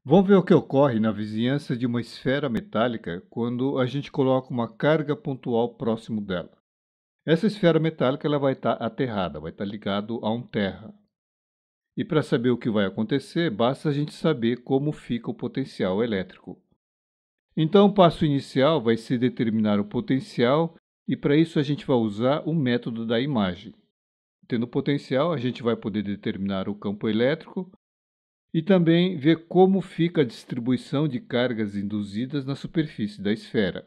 Vamos ver o que ocorre na vizinhança de uma esfera metálica quando a gente coloca uma carga pontual próximo dela. Essa esfera metálica ela vai estar aterrada, vai estar ligado a um terra. E para saber o que vai acontecer, basta a gente saber como fica o potencial elétrico. Então, o passo inicial vai ser determinar o potencial e para isso a gente vai usar o método da imagem. Tendo potencial, a gente vai poder determinar o campo elétrico e também ver como fica a distribuição de cargas induzidas na superfície da esfera.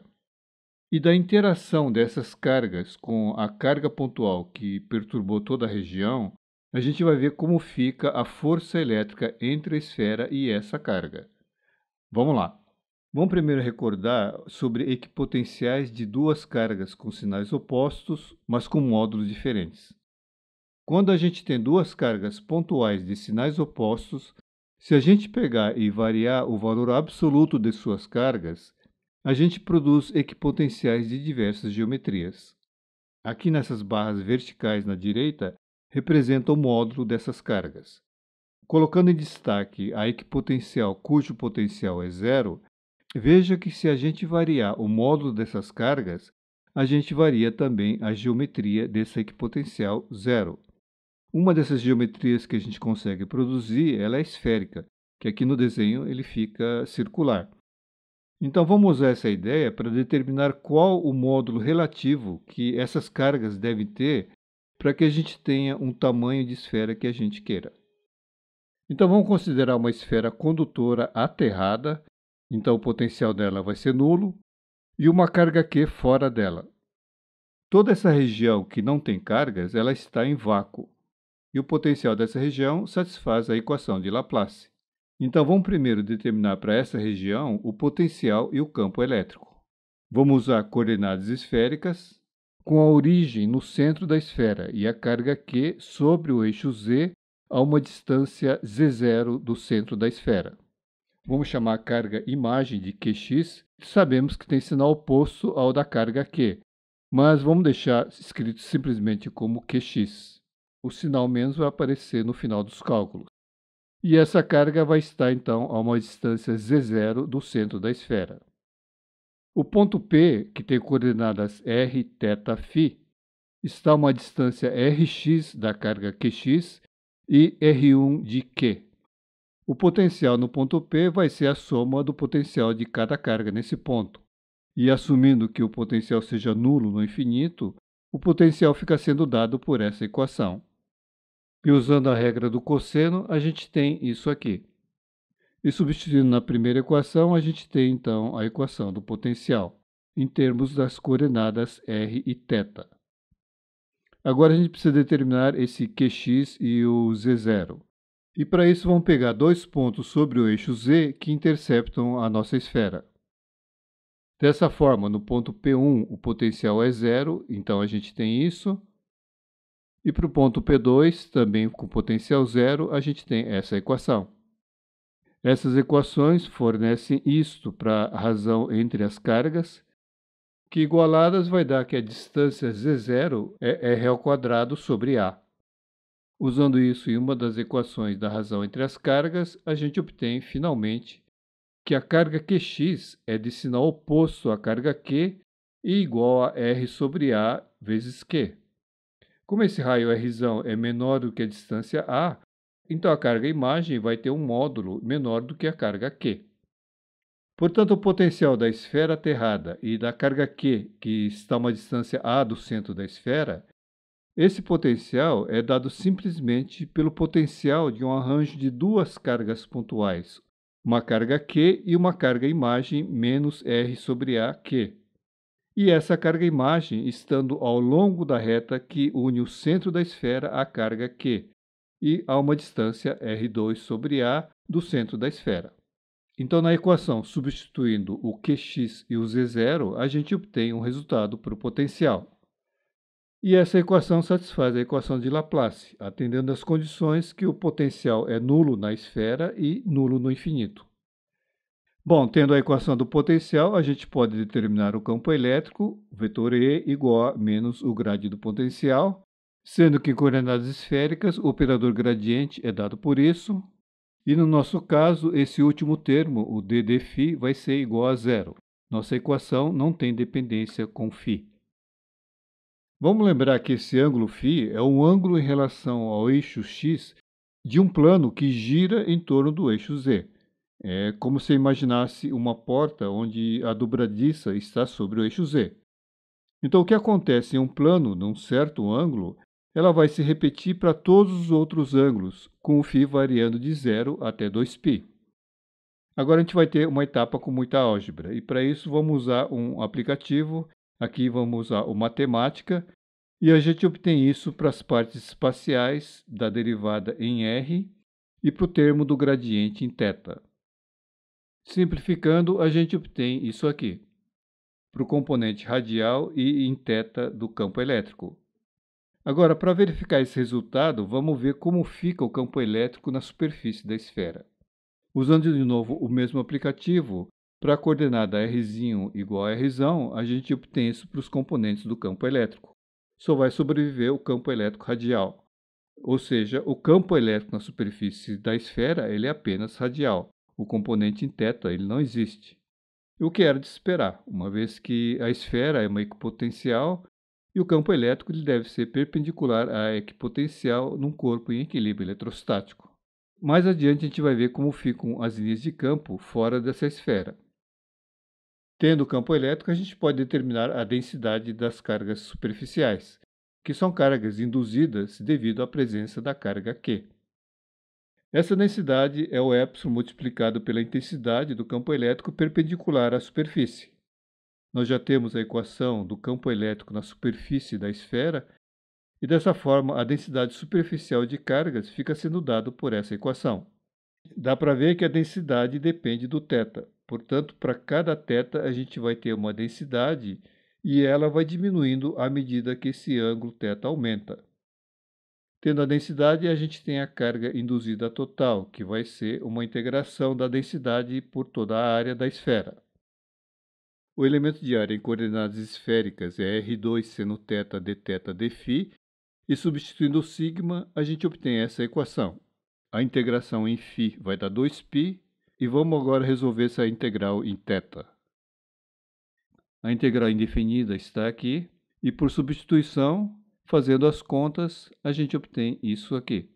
E da interação dessas cargas com a carga pontual que perturbou toda a região, a gente vai ver como fica a força elétrica entre a esfera e essa carga. Vamos lá. Vamos primeiro recordar sobre equipotenciais de duas cargas com sinais opostos, mas com módulos diferentes. Quando a gente tem duas cargas pontuais de sinais opostos, se a gente pegar e variar o valor absoluto de suas cargas, a gente produz equipotenciais de diversas geometrias. Aqui nessas barras verticais na direita, representa o módulo dessas cargas. Colocando em destaque a equipotencial cujo potencial é zero, veja que se a gente variar o módulo dessas cargas, a gente varia também a geometria dessa equipotencial zero. Uma dessas geometrias que a gente consegue produzir, ela é esférica, que aqui no desenho ele fica circular. Então vamos usar essa ideia para determinar qual o módulo relativo que essas cargas devem ter para que a gente tenha um tamanho de esfera que a gente queira. Então vamos considerar uma esfera condutora aterrada, então o potencial dela vai ser nulo, e uma carga Q fora dela. Toda essa região que não tem cargas, ela está em vácuo. E o potencial dessa região satisfaz a equação de Laplace. Então, vamos primeiro determinar para essa região o potencial e o campo elétrico. Vamos usar coordenadas esféricas com a origem no centro da esfera e a carga Q sobre o eixo Z a uma distância z0 do centro da esfera. Vamos chamar a carga imagem de Qx. Sabemos que tem sinal oposto ao da carga Q, mas vamos deixar escrito simplesmente como Qx. O sinal menos vai aparecer no final dos cálculos. E essa carga vai estar, então, a uma distância z0 do centro da esfera. O ponto P, que tem coordenadas r, θ, φ, está a uma distância rx da carga Qx e r1 de Q. O potencial no ponto P vai ser a soma do potencial de cada carga nesse ponto. E assumindo que o potencial seja nulo no infinito, o potencial fica sendo dado por essa equação. E usando a regra do cosseno, a gente tem isso aqui. E substituindo na primeira equação, a gente tem então a equação do potencial, em termos das coordenadas r e θ. Agora a gente precisa determinar esse Qx e o z0. E para isso vamos pegar dois pontos sobre o eixo z que interceptam a nossa esfera. Dessa forma, no ponto P1 o potencial é zero, então a gente tem isso. E para o ponto P2, também com potencial zero, a gente tem essa equação. Essas equações fornecem isto para a razão entre as cargas, que igualadas vai dar que a distância z0 é r ao quadrado sobre a. Usando isso em uma das equações da razão entre as cargas, a gente obtém, finalmente, que a carga Qx é de sinal oposto à carga Q e igual a r sobre a vezes Q. Como esse raio R é menor do que a distância a, então a carga imagem vai ter um módulo menor do que a carga Q. Portanto, o potencial da esfera aterrada e da carga Q, que está a uma distância a do centro da esfera, esse potencial é dado simplesmente pelo potencial de um arranjo de duas cargas pontuais, uma carga Q e uma carga imagem menos R sobre a Q. E essa carga imagem estando ao longo da reta que une o centro da esfera à carga Q, e a uma distância r2 sobre a do centro da esfera. Então, na equação, substituindo o Qx e o z0, a gente obtém um resultado para o potencial. E essa equação satisfaz a equação de Laplace, atendendo às condições que o potencial é nulo na esfera e nulo no infinito. Bom, tendo a equação do potencial, a gente pode determinar o campo elétrico, vetor E igual a menos o grade do potencial, sendo que em coordenadas esféricas o operador gradiente é dado por isso, E no nosso caso, esse último termo, o d de φ, vai ser igual a zero. Nossa equação não tem dependência com φ. Vamos lembrar que esse ângulo φ é um ângulo em relação ao eixo x de um plano que gira em torno do eixo z. É como se imaginasse uma porta onde a dobradiça está sobre o eixo z. Então, o que acontece em um plano, num certo ângulo, ela vai se repetir para todos os outros ângulos, com o φ variando de 0 até 2π. Agora a gente vai ter uma etapa com muita álgebra, e para isso vamos usar um aplicativo. Aqui vamos usar o Matemática, e a gente obtém isso para as partes espaciais da derivada em r e para o termo do gradiente em θ. Simplificando, a gente obtém isso aqui, para o componente radial e em θ do campo elétrico. Agora, para verificar esse resultado, vamos ver como fica o campo elétrico na superfície da esfera. Usando de novo o mesmo aplicativo, para a coordenada r igual a r, a gente obtém isso para os componentes do campo elétrico. Só vai sobreviver o campo elétrico radial. Ou seja, o campo elétrico na superfície da esfera ele é apenas radial. O componente em θ ele não existe. O que era de se esperar, uma vez que a esfera é uma equipotencial e o campo elétrico ele deve ser perpendicular à equipotencial num corpo em equilíbrio eletrostático. Mais adiante a gente vai ver como ficam as linhas de campo fora dessa esfera. Tendo o campo elétrico, a gente pode determinar a densidade das cargas superficiais, que são cargas induzidas devido à presença da carga Q. Essa densidade é o epsilon multiplicado pela intensidade do campo elétrico perpendicular à superfície. Nós já temos a equação do campo elétrico na superfície da esfera, e dessa forma a densidade superficial de cargas fica sendo dada por essa equação. Dá para ver que a densidade depende do θ. Portanto, para cada θ a gente vai ter uma densidade e ela vai diminuindo à medida que esse ângulo θ aumenta. Tendo a densidade, a gente tem a carga induzida total, que vai ser uma integração da densidade por toda a área da esfera. O elemento de área em coordenadas esféricas é R2 seno θ dθ dφ, e substituindo o sigma, a gente obtém essa equação. A integração em φ vai dar 2π, e vamos agora resolver essa integral em θ. A integral indefinida está aqui, e por substituição, fazendo as contas, a gente obtém isso aqui.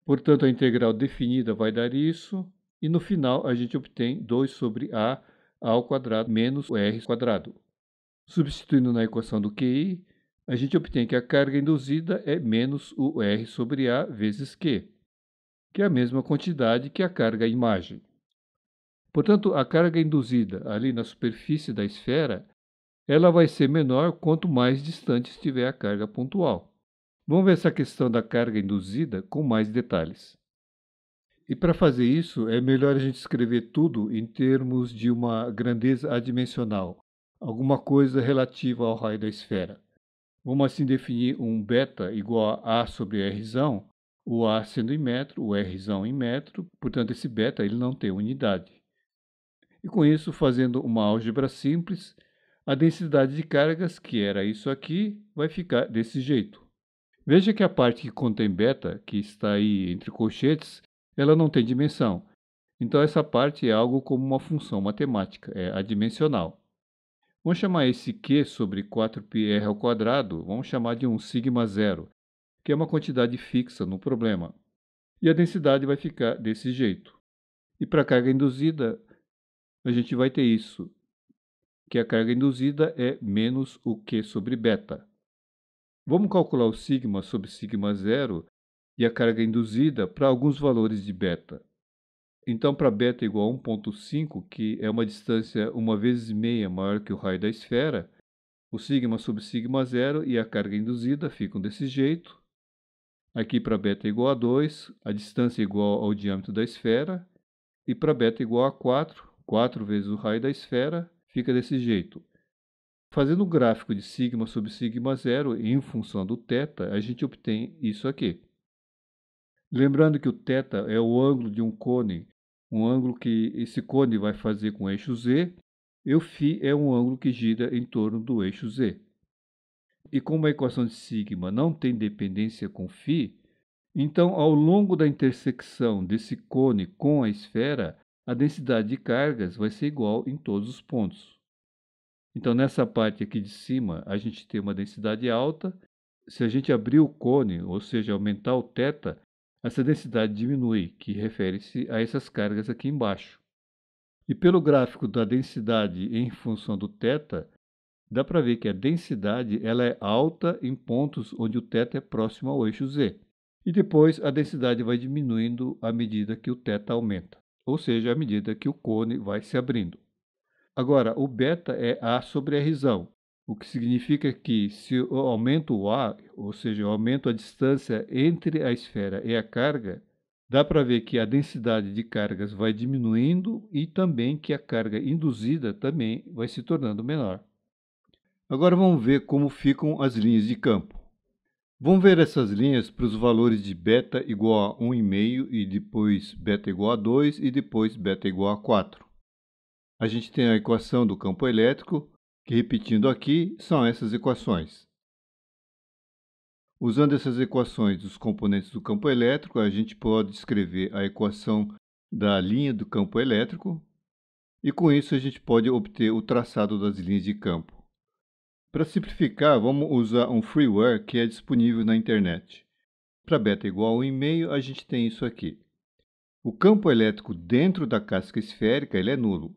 Portanto, a integral definida vai dar isso, e no final a gente obtém 2 sobre a ao quadrado menos o r quadrado. Substituindo na equação do QI, a gente obtém que a carga induzida é menos o r sobre a vezes Q, que é a mesma quantidade que a carga em imagem. Portanto, a carga induzida ali na superfície da esfera, ela vai ser menor quanto mais distante estiver a carga pontual. Vamos ver essa questão da carga induzida com mais detalhes. E para fazer isso, é melhor a gente escrever tudo em termos de uma grandeza adimensional, alguma coisa relativa ao raio da esfera. Vamos assim definir um beta igual a sobre r, o a sendo em metro, o r em metro, portanto esse beta ele não tem unidade. E com isso, fazendo uma álgebra simples, a densidade de cargas, que era isso aqui, vai ficar desse jeito. Veja que a parte que contém beta, que está aí entre colchetes, ela não tem dimensão. Então essa parte é algo como uma função matemática, é adimensional. Vamos chamar esse Q sobre 4πr ao quadrado, vamos chamar de um sigma zero, que é uma quantidade fixa no problema. E a densidade vai ficar desse jeito. E para a carga induzida, a gente vai ter isso, que a carga induzida é menos o Q sobre beta. Vamos calcular o sigma sobre sigma zero e a carga induzida para alguns valores de beta. Então, para beta igual a 1,5, que é uma distância 1 vezes meia maior que o raio da esfera, o sigma sobre sigma zero e a carga induzida ficam desse jeito. Aqui para beta igual a 2, a distância é igual ao diâmetro da esfera. E para beta igual a 4, 4 vezes o raio da esfera, fica desse jeito. Fazendo um gráfico de sigma sobre sigma zero em função do θ, a gente obtém isso aqui. Lembrando que o θ é o ângulo de um cone, um ângulo que esse cone vai fazer com o eixo z, e o φ é um ângulo que gira em torno do eixo z. E como a equação de sigma não tem dependência com φ, Então, ao longo da intersecção desse cone com a esfera, a densidade de cargas vai ser igual em todos os pontos. Então, nessa parte aqui de cima, a gente tem uma densidade alta. Se a gente abrir o cone, ou seja, aumentar o θ, essa densidade diminui, que refere-se a essas cargas aqui embaixo. E pelo gráfico da densidade em função do θ, dá para ver que a densidade ela é alta em pontos onde o θ é próximo ao eixo Z. E depois a densidade vai diminuindo à medida que o θ aumenta, ou seja, à medida que o cone vai se abrindo. Agora, o beta é A sobre Rzão, o que significa que se eu aumento o A, ou seja, eu aumento a distância entre a esfera e a carga, dá para ver que a densidade de cargas vai diminuindo e também que a carga induzida também vai se tornando menor. Agora vamos ver como ficam as linhas de campo. Vamos ver essas linhas para os valores de beta igual a 1,5 e depois beta igual a 2 e depois beta igual a 4. A gente tem a equação do campo elétrico, que repetindo aqui, são essas equações. Usando essas equações dos componentes do campo elétrico, a gente pode escrever a equação da linha do campo elétrico, e com isso a gente pode obter o traçado das linhas de campo. Para simplificar, vamos usar um freeware que é disponível na internet. Para beta igual a 1,5, a gente tem isso aqui. O campo elétrico dentro da casca esférica ele é nulo.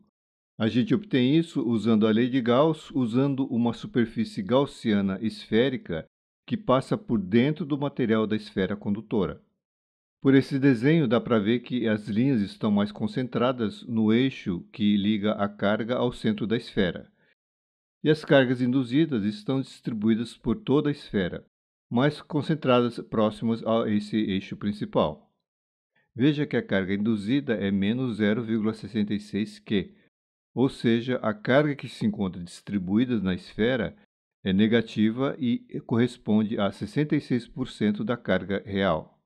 A gente obtém isso usando a lei de Gauss, usando uma superfície gaussiana esférica que passa por dentro do material da esfera condutora. Por esse desenho, dá para ver que as linhas estão mais concentradas no eixo que liga a carga ao centro da esfera. E as cargas induzidas estão distribuídas por toda a esfera, mais concentradas próximas a esse eixo principal. Veja que a carga induzida é menos 0,66 Q, ou seja, a carga que se encontra distribuída na esfera é negativa e corresponde a 66% da carga real.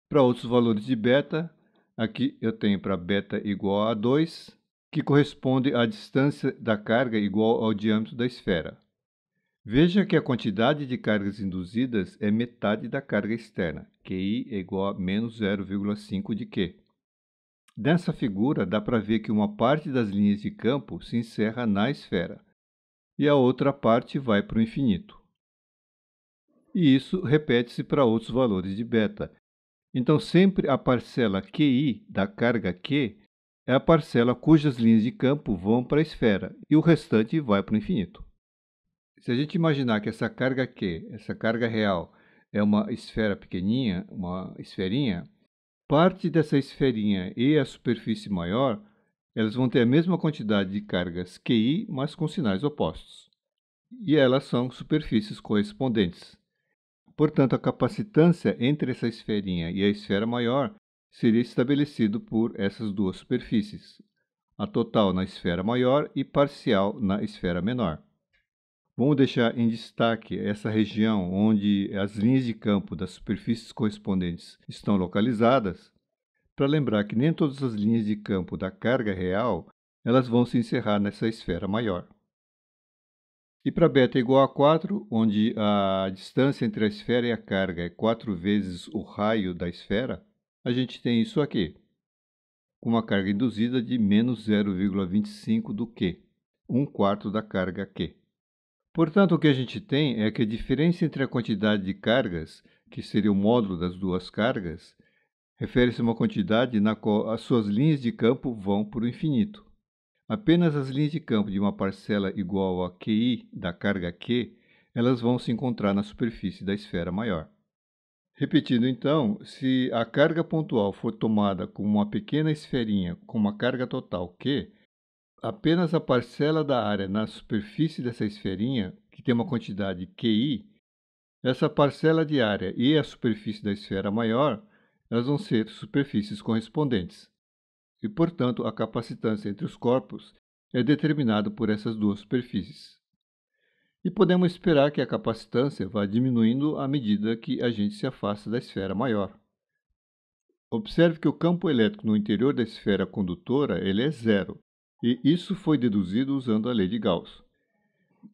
Para outros valores de beta, aqui eu tenho para beta igual a 2, que corresponde à distância da carga igual ao diâmetro da esfera. Veja que a quantidade de cargas induzidas é metade da carga externa, QI é igual a menos 0,5 de Q. Nessa figura, dá para ver que uma parte das linhas de campo se encerra na esfera e a outra parte vai para o infinito. E isso repete-se para outros valores de beta. Então, sempre a parcela QI da carga Q é a parcela cujas linhas de campo vão para a esfera e o restante vai para o infinito. Se a gente imaginar que essa carga Q, essa carga real, é uma esfera pequenininha, uma esferinha, parte dessa esferinha e a superfície maior, elas vão ter a mesma quantidade de cargas QI, mas com sinais opostos. E elas são superfícies correspondentes. Portanto, a capacitância entre essa esferinha e a esfera maior seria estabelecido por essas duas superfícies, a total na esfera maior e parcial na esfera menor. Vamos deixar em destaque essa região onde as linhas de campo das superfícies correspondentes estão localizadas, para lembrar que nem todas as linhas de campo da carga real elas vão se encerrar nessa esfera maior. E para beta igual a 4, onde a distância entre a esfera e a carga é 4 vezes o raio da esfera, a gente tem isso aqui, com uma carga induzida de menos 0,25 do Q, 1/4 da carga Q. Portanto, o que a gente tem é que a diferença entre a quantidade de cargas, que seria o módulo das duas cargas, refere-se a uma quantidade na qual as suas linhas de campo vão para o infinito. Apenas as linhas de campo de uma parcela igual a QI da carga Q, elas vão se encontrar na superfície da esfera maior. Repetindo então, se a carga pontual for tomada como uma pequena esferinha com uma carga total Q, apenas a parcela da área na superfície dessa esferinha, que tem uma quantidade QI, essa parcela de área e a superfície da esfera maior, elas vão ser superfícies correspondentes. E, portanto, a capacitância entre os corpos é determinada por essas duas superfícies. E podemos esperar que a capacitância vá diminuindo à medida que a gente se afasta da esfera maior. Observe que o campo elétrico no interior da esfera condutora ele é zero, e isso foi deduzido usando a lei de Gauss.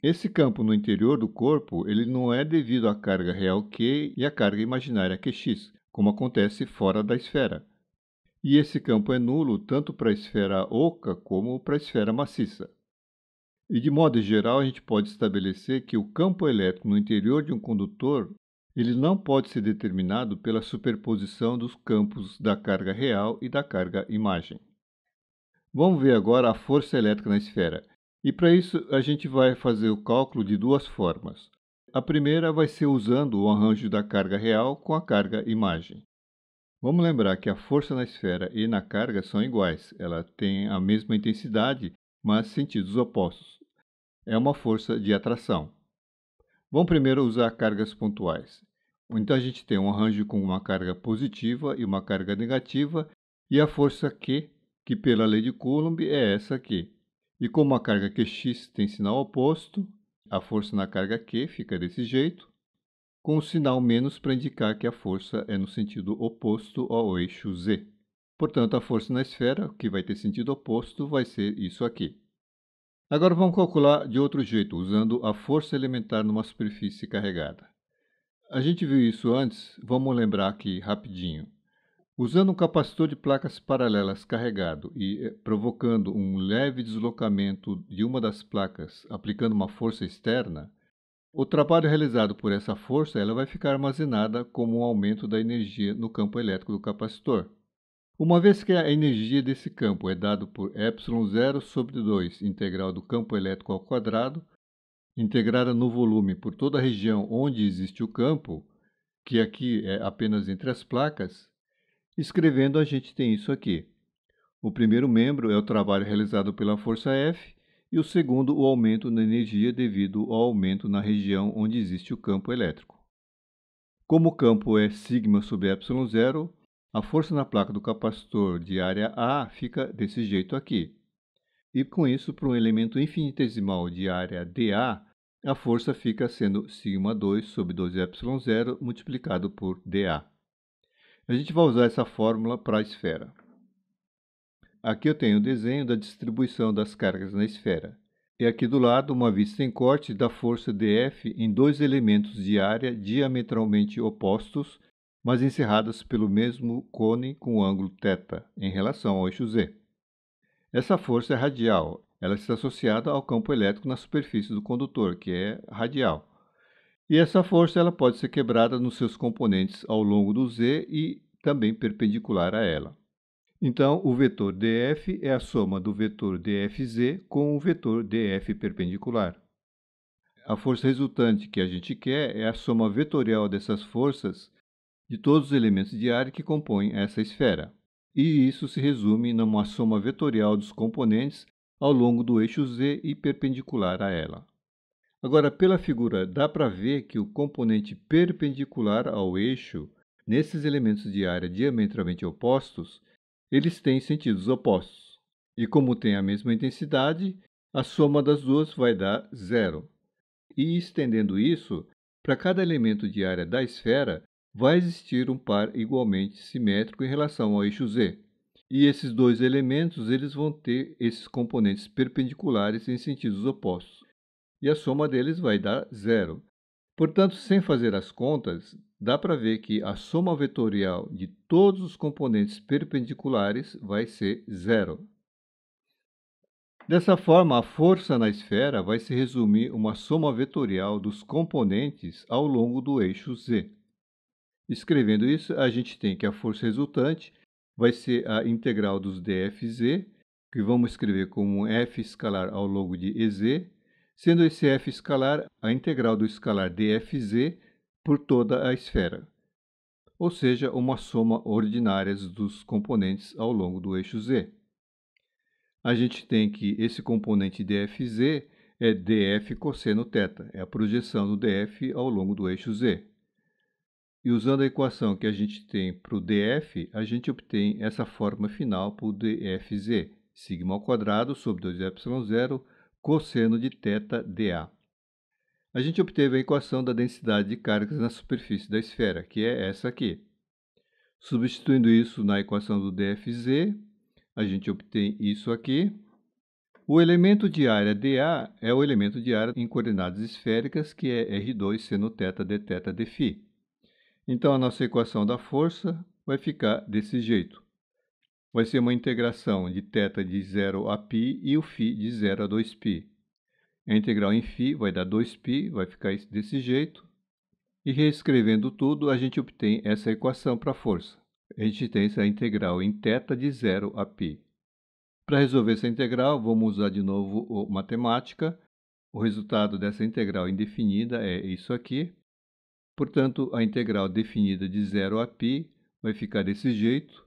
Esse campo no interior do corpo ele não é devido à carga real Q e à carga imaginária Qx, como acontece fora da esfera. E esse campo é nulo tanto para a esfera oca como para a esfera maciça. E de modo geral, a gente pode estabelecer que o campo elétrico no interior de um condutor ele não pode ser determinado pela superposição dos campos da carga real e da carga imagem. Vamos ver agora a força elétrica na esfera. E para isso, a gente vai fazer o cálculo de duas formas. A primeira vai ser usando o arranjo da carga real com a carga imagem. Vamos lembrar que a força na esfera e na carga são iguais. Ela tem a mesma intensidade, mas sentidos opostos. É uma força de atração. Vamos primeiro usar cargas pontuais. Então a gente tem um arranjo com uma carga positiva e uma carga negativa, e a força Q, que pela lei de Coulomb é essa aqui. E como a carga QX tem sinal oposto, a força na carga Q fica desse jeito, com o sinal menos para indicar que a força é no sentido oposto ao eixo Z. Portanto, a força na esfera, que vai ter sentido oposto, vai ser isso aqui. Agora vamos calcular de outro jeito, usando a força elementar numa superfície carregada. A gente viu isso antes, vamos lembrar aqui rapidinho. Usando um capacitor de placas paralelas carregado e provocando um leve deslocamento de uma das placas, aplicando uma força externa, o trabalho realizado por essa força ela vai ficar armazenada como um aumento da energia no campo elétrico do capacitor. Uma vez que a energia desse campo é dada por ε0 sobre 2 integral do campo elétrico ao quadrado, integrada no volume por toda a região onde existe o campo, que aqui é apenas entre as placas, escrevendo a gente tem isso aqui. O primeiro membro é o trabalho realizado pela força F e o segundo o aumento na energia devido ao aumento na região onde existe o campo elétrico. Como o campo é sigma sobre ε0, a força na placa do capacitor de área A fica desse jeito aqui. E com isso, para um elemento infinitesimal de área dA, a força fica sendo σ2 sobre 2ε0 multiplicado por dA. A gente vai usar essa fórmula para a esfera. Aqui eu tenho o desenho da distribuição das cargas na esfera. E aqui do lado, uma vista em corte da força dF em dois elementos de área diametralmente opostos, mas encerrados pelo mesmo cone com ângulo θ em relação ao eixo Z. Essa força é radial. Ela está associada ao campo elétrico na superfície do condutor, que é radial. E essa força ela pode ser quebrada nos seus componentes ao longo do Z e também perpendicular a ela. Então, o vetor dF é a soma do vetor dFz com o vetor dF perpendicular. A força resultante que a gente quer é a soma vetorial dessas forças de todos os elementos de área que compõem essa esfera. E isso se resume numa soma vetorial dos componentes ao longo do eixo Z e perpendicular a ela. Agora, pela figura, dá para ver que o componente perpendicular ao eixo, nesses elementos de área diametralmente opostos, eles têm sentidos opostos. E como tem a mesma intensidade, a soma das duas vai dar zero. E estendendo isso, para cada elemento de área da esfera, vai existir um par igualmente simétrico em relação ao eixo Z. E esses dois elementos eles vão ter esses componentes perpendiculares em sentidos opostos. E a soma deles vai dar zero. Portanto, sem fazer as contas, dá para ver que a soma vetorial de todos os componentes perpendiculares vai ser zero. Dessa forma, a força na esfera vai se resumir uma soma vetorial dos componentes ao longo do eixo Z. Escrevendo isso, a gente tem que a força resultante vai ser a integral dos dFz, que vamos escrever como F escalar ao longo de EZ, sendo esse F escalar a integral do escalar dFz por toda a esfera, ou seja, uma soma ordinária dos componentes ao longo do eixo Z. A gente tem que esse componente dFz é dF cosseno θ, é a projeção do dF ao longo do eixo Z. E usando a equação que a gente tem para o dF, a gente obtém essa forma final para o dFz, sigma ao quadrado sobre 2ε0 cosseno de θ dA. A gente obteve a equação da densidade de cargas na superfície da esfera, que é essa aqui. Substituindo isso na equação do dFz, a gente obtém isso aqui. O elemento de área dA é o elemento de área em coordenadas esféricas, que é R2 seno θ dθ dφ. Então, a nossa equação da força vai ficar desse jeito. Vai ser uma integração de θ de 0 a π e o φ de 0 a 2π. A integral em φ vai dar 2π, vai ficar desse jeito. E reescrevendo tudo, a gente obtém essa equação para a força. A gente tem essa integral em θ de 0 a π. Para resolver essa integral, vamos usar de novo o matemática. O resultado dessa integral indefinida é isso aqui. Portanto, a integral definida de 0 a π vai ficar desse jeito.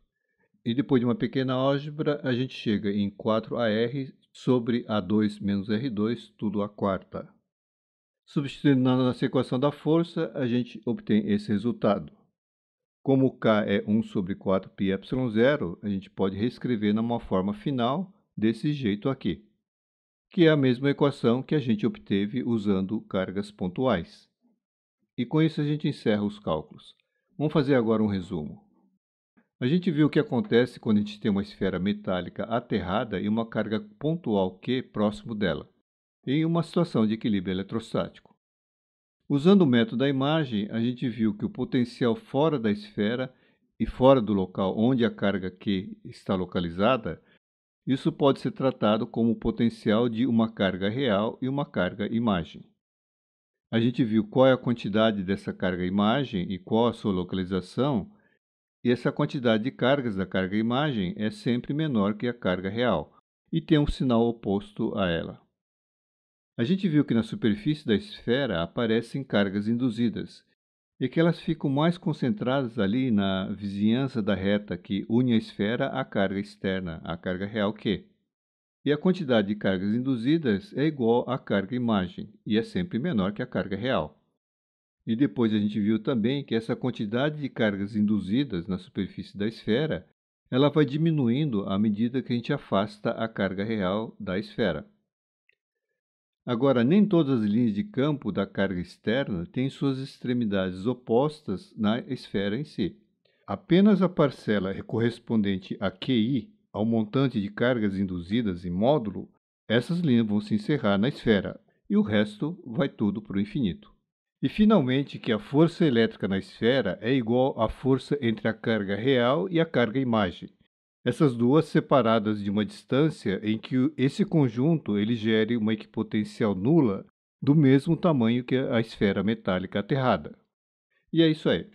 E depois de uma pequena álgebra, a gente chega em 4AR sobre A2 menos R2, tudo à quarta. Substituindo na nossa equação da força, a gente obtém esse resultado. Como K é 1 sobre 4πε0, a gente pode reescrever numa forma final desse jeito aqui, que é a mesma equação que a gente obteve usando cargas pontuais. E com isso a gente encerra os cálculos. Vamos fazer agora um resumo. A gente viu o que acontece quando a gente tem uma esfera metálica aterrada e uma carga pontual Q próximo dela, em uma situação de equilíbrio eletrostático. Usando o método da imagem, a gente viu que o potencial fora da esfera e fora do local onde a carga Q está localizada, isso pode ser tratado como o potencial de uma carga real e uma carga imagem. A gente viu qual é a quantidade dessa carga imagem e qual a sua localização, e essa quantidade de cargas da carga imagem é sempre menor que a carga real, e tem um sinal oposto a ela. A gente viu que na superfície da esfera aparecem cargas induzidas, e que elas ficam mais concentradas ali na vizinhança da reta que une a esfera à carga externa, a carga real Q. E a quantidade de cargas induzidas é igual à carga imagem, e é sempre menor que a carga real. E depois a gente viu também que essa quantidade de cargas induzidas na superfície da esfera, ela vai diminuindo à medida que a gente afasta a carga real da esfera. Agora, nem todas as linhas de campo da carga externa têm suas extremidades opostas na esfera em si. Apenas a parcela correspondente a QI, ao montante de cargas induzidas em módulo, essas linhas vão se encerrar na esfera, e o resto vai tudo para o infinito. E, finalmente, que a força elétrica na esfera é igual à força entre a carga real e a carga imagem. Essas duas separadas de uma distância em que esse conjunto ele gere uma equipotêncial nula do mesmo tamanho que a esfera metálica aterrada. E é isso aí.